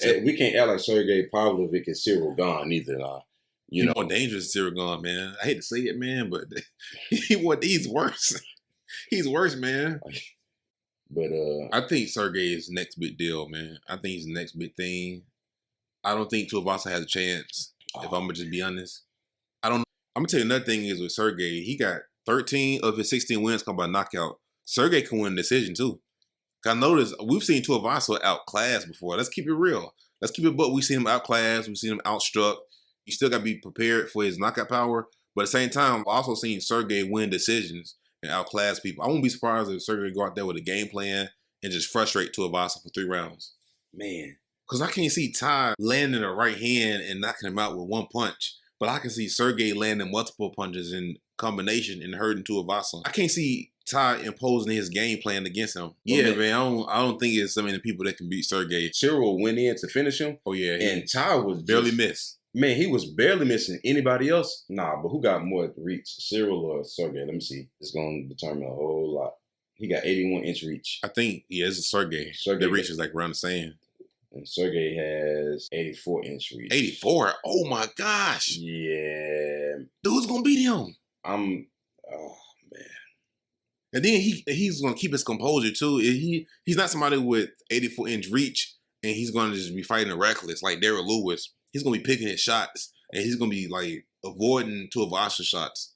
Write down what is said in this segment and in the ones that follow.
We can't act like Sergei Pavlovich and Cyril gone either. He's more dangerous than Cyril gone, man. I hate to say it, man, but he's worse. He's worse, man. But I think Sergei is the next big deal, man. I think he's the next big thing. I don't think Tuivasa has a chance, if I'm gonna just be honest. I don't know. I'm gonna tell you another thing is with Sergei, he got 13 of his 16 wins come by knockout. Sergei can win a decision too. I noticed we've seen Tuivasa outclassed before. Let's keep it real. Let's keep it but we've seen him outclassed, we've seen him outstruck. You still gotta be prepared for his knockout power. But at the same time, I've also seen Sergei win decisions and outclass people. I won't be surprised if Sergei go out there with a game plan and just frustrate Tuivasa for 3 rounds. Man. Because I can't see Tai landing a right hand and knocking him out with 1 punch. But I can see Sergei landing multiple punches in combination and hurting Tuivasa. I can't see Tai imposing his game plan against him. Yeah, man, I don't think it's so many people that can beat Sergei. Cyril went in to finish him. Oh, yeah. And Tai was barely missed. Man, he was barely missing. Anybody else? Nah, but who got more reach? Cyril or Sergei? Let me see. It's going to determine a whole lot. He got 81-inch reach. I think, yeah, it's a Sergei. The reach is like around the same. And Sergei has 84-inch reach. 84? Oh, my gosh. Yeah. Dude's going to beat him. Oh, man. And then he's going to keep his composure, too. He's not somebody with 84-inch reach, and he's going to just be fighting reckless like Derrick Lewis. He's going to be picking his shots, and he's going to be, like, avoiding Tuivasa shots.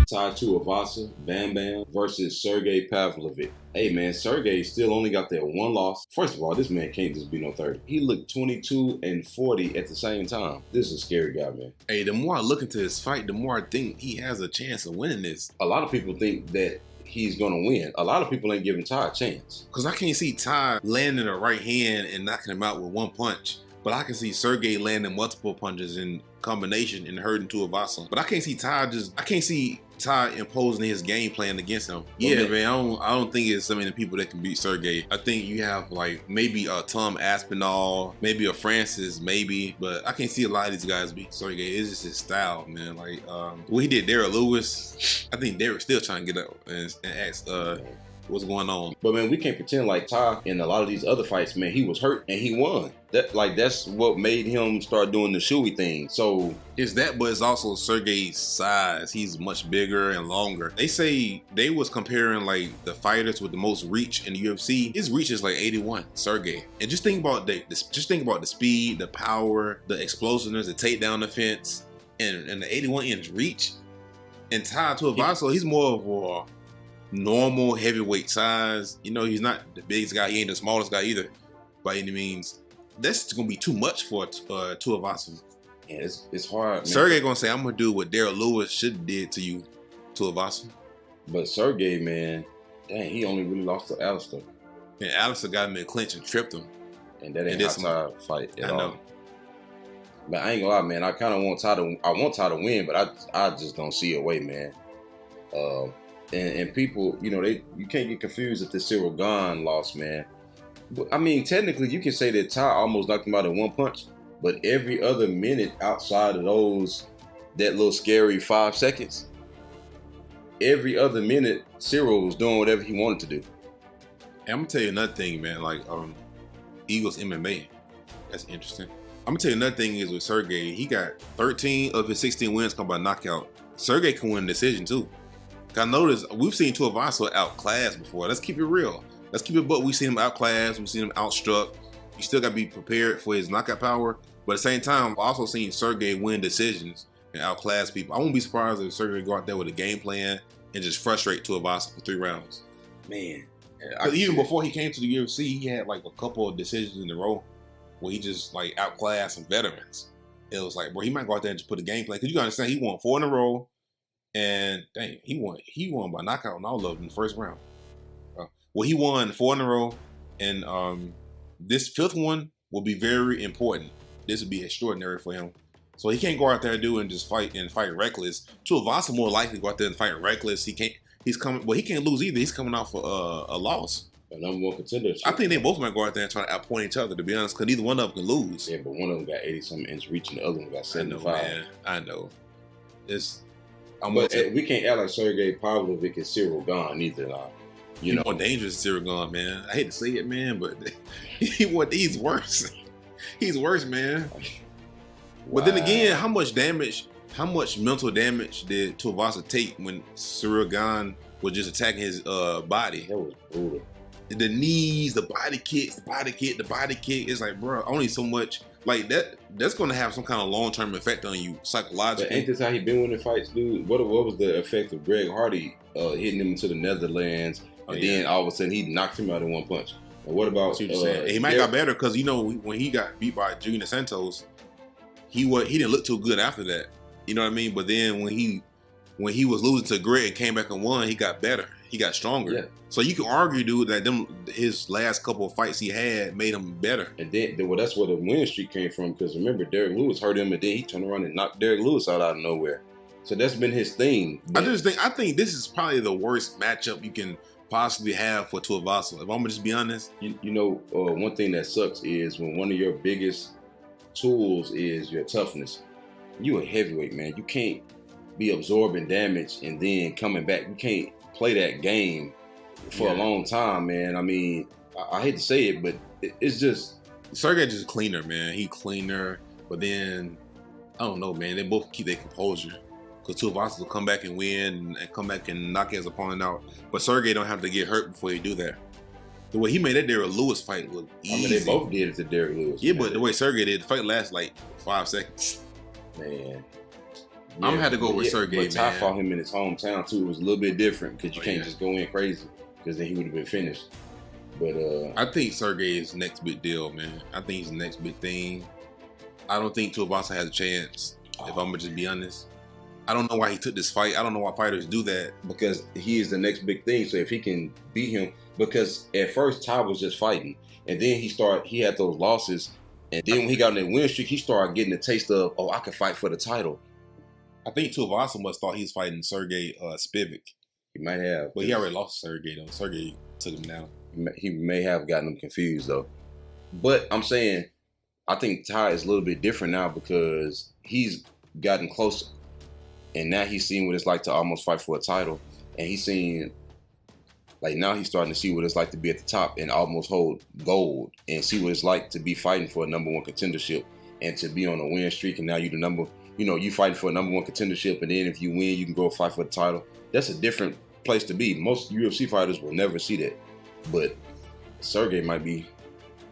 Tai Tuivasa, Bam Bam versus Sergei Pavlovich. Hey man, Sergei still only got that 1 loss. First of all, this man can't just be no 30. He looked 22 and 40 at the same time. This is a scary guy, man. Hey, the more I look into his fight, the more I think he has a chance of winning this. A lot of people think that he's gonna win. A lot of people ain't giving Tai a chance. Because I can't see Tai landing a right hand and knocking him out with 1 punch. But I can see Sergei landing multiple punches in combination and hurting Tuivasa. But I can't see Tai imposing his game plan against him. Yeah, man, I don't think it's so many people that can beat Sergei. I think you have like maybe a Tom Aspinall, maybe a Francis, maybe, but I can't see a lot of these guys beat Sergei. It's just his style, man. Like what he did Derrick Lewis, I think Derrick's still trying to get up and ask what's going on. But man, we can't pretend like Tai in a lot of these other fights, man, he was hurt and he won. That's what made him start doing the shoey thing. So it's that, but it's also Sergei's size. He's much bigger and longer. They say they was comparing like the fighters with the most reach in the UFC. His reach is like 81, Sergei. And just think about the speed, the power, the explosiveness, the takedown defense, and the 81-inch reach. And Tai Tuivasa, he's more of a normal heavyweight size. You know, he's not the biggest guy. He ain't the smallest guy either, by any means. That's gonna be too much for Tuivasa. Yeah, it's hard. Man. Sergei gonna say, "I'm gonna do what Derrick Lewis should have did to you, Tuivasa." But Sergei, man, dang, he only really lost to Alistair. And Alistair got him in clinch and tripped him. And that ain't how Tai fight at all. But I ain't gonna lie, man. I kind of want Tai to win, but I just don't see a way, man. And people, you know, you can't get confused if the Cyril Gane loss, man. I mean, technically, you can say that Tai almost knocked him out in 1 punch, but every other minute outside of that little scary 5 seconds, every other minute, Cyril was doing whatever he wanted to do. And I'm gonna tell you another thing, man. Like Eagles MMA, that's interesting. I'm gonna tell you another thing is with Sergei, he got 13 of his 16 wins come by knockout. Sergei can win a decision too. I noticed we've seen Tuivasa outclassed before. Let's keep it real. Let's keep it but we've seen him outclassed, we've seen him outstruck. You still gotta be prepared for his knockout power. But at the same time, I've also seen Sergei win decisions and outclass people. I won't be surprised if Sergei go out there with a game plan and just frustrate Tuivasa for 3 rounds. Man. Even before he came to the UFC, he had like a couple of decisions in a row where he just like outclassed some veterans. It was like, bro, he might go out there and just put a game plan. Because you gotta understand, he won 4 in a row. And dang, he won by knockout and all of them in the first round. Well, he won 4 in a row, and this 5th one will be very important. This will be extraordinary for him. So he can't go out there and just fight reckless. Tuivasa more likely go out there and fight reckless. He can't lose either. He's coming off a loss. a number one contender. I think they both might go out there and try to outpoint each other, to be honest, because neither one of them can lose. Yeah, but one of them got 80-something inch reach and the other one got 75. I know, man. I know. We can't act like Sergei Pavlovich is Cyril Gane either. He's more dangerous than Cyril Gane, man. I hate to say it, man, but he's worse. He's worse, man. Wow. But then again, how much mental damage did Tuivasa take when Cyril Gane was just attacking his body? That was brutal. The knees, the body kicks, the body kick. It's like, bro, only so much. Like, that's going to have some kind of long-term effect on you psychologically. But ain't this how he been winning fights, dude? What was the effect of Greg Hardy hitting him into the Netherlands, and then all of a sudden he knocked him out in one punch? And what about... he might got better because, when he got beat by Junior Santos, he didn't look too good after that. You know what I mean? But then when he was losing to Greg and came back and won, he got better. He got stronger. Yeah. So you can argue, dude, that his last couple of fights he had made him better. And then, that's where the win streak came from. Because remember, Derek Lewis hurt him, and then he turned around and knocked Derek Lewis out of nowhere. So that's been his thing. I think this is probably the worst matchup you can possibly have for Tuivasa. If I'm gonna just be honest, one thing that sucks is when one of your biggest tools is your toughness. You a heavyweight, man. You can't be absorbing damage and then coming back. You can't play that game for a long time, man. I mean, I hate to say it, but it's just... Sergei just cleaner, man. He cleaner, but then, I don't know, man. They both keep their composure. Because Tuivasa will come back and win and come back and knock his opponent out. But Sergei don't have to get hurt before he do that. The way he made that Derek Lewis fight look easy. I mean, they both did it to Derek Lewis. Yeah, but the way Sergei did, the fight lasted like 5 seconds. Man. I'm gonna have to go with Sergei, man. But Tai fought him in his hometown too. It was a little bit different because you can't just go in crazy because then he would have been finished. But I think Sergei is the next big deal, man. I think he's the next big thing. I don't think Tuivasa has a chance. If I'm gonna just be honest, I don't know why he took this fight. I don't know why fighters do that. Because he is the next big thing. So if he can beat him, because at first Tai was just fighting, and then he had those losses, and then when he got in that win streak, he started getting a taste of, I can fight for the title. I think Tuivasa must thought he was fighting Sergei Spivak. He might have. But he already lost Sergei, though. Sergei took him down. He may have gotten him confused, though. But I'm saying, I think Tai is a little bit different now because he's gotten closer. And now he's seen what it's like to almost fight for a title. And he's seen, now he's starting to see what it's like to be at the top and almost hold gold and see what it's like to be fighting for a number one contendership and to be on a win streak. And now you fighting for a number one contendership, and then if you win, you can go fight for the title. That's a different place to be. Most UFC fighters will never see that. But Sergei might be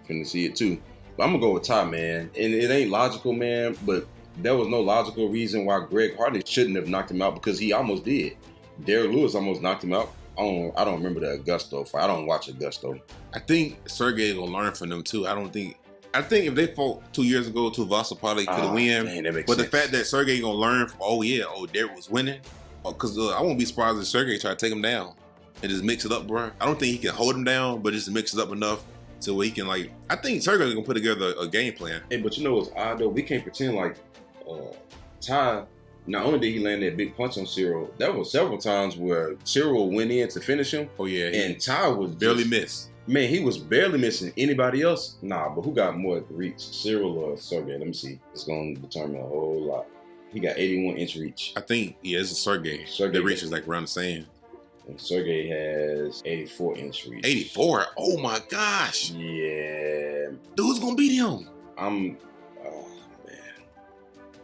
finna see it too. But I'm gonna go with Tai, man. And it ain't logical, man, but there was no logical reason why Greg Hardy shouldn't have knocked him out because he almost did. Derek Lewis almost knocked him out. I don't remember the Augusto fight. I don't watch Augusto. I think Sergei will learn from them too. I think if they fought 2 years ago, Tuivasa probably could have won. But the fact that Sergei gonna learn from, Derek was winning, because I won't be surprised if Sergei try to take him down and just mix it up, bro. I don't think he can hold him down, but just mix it up enough to where he can I think Sergei's gonna put together a game plan. Hey, but you know what's odd though? We can't pretend like Tai. Not only did he land that big punch on Cyril, there were several times where Cyril went in to finish him. Oh yeah, and Tai was barely missed. Man, he was barely missing. Anybody else? Nah, but who got more reach, Cyril or Sergei? Let me see. It's going to determine a whole lot. He got 81-inch reach. I think, it's a Sergei. The reach is around the same. And Sergei has 84-inch reach. 84? Oh my gosh. Yeah. Dude's going to beat him. Oh, man.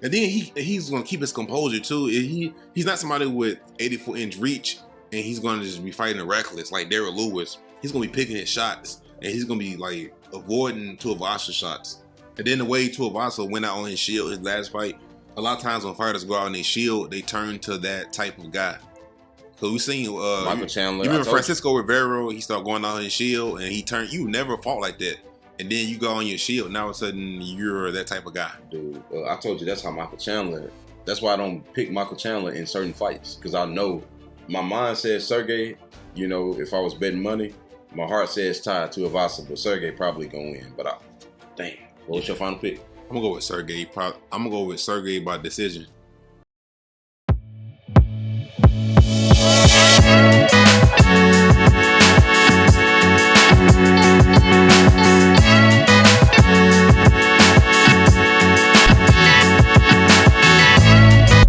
And then he's going to keep his composure too. He's not somebody with 84-inch reach, and he's going to just be fighting reckless like Derek Lewis. He's going to be picking his shots, and he's going to be avoiding Tuivasa shots. And then the way Tuivasa went out on his shield his last fight, a lot of times when fighters go out on their shield, they turn to that type of guy. Because we've seen Michael Chandler. You remember Francisco Rivero? He started going out on his shield, and he turned. You never fought like that, and then you go on your shield. Now all of a sudden you're that type of guy. Dude, I told you that's how Michael Chandler. That's why I don't pick Michael Chandler in certain fights, because I know my mind says Sergei. If I was betting money, my heart says Tai Tuivasa, but Sergei probably gonna win. But damn, what's your final pick? I'm gonna go with Sergei. I'm gonna go with Sergei by decision.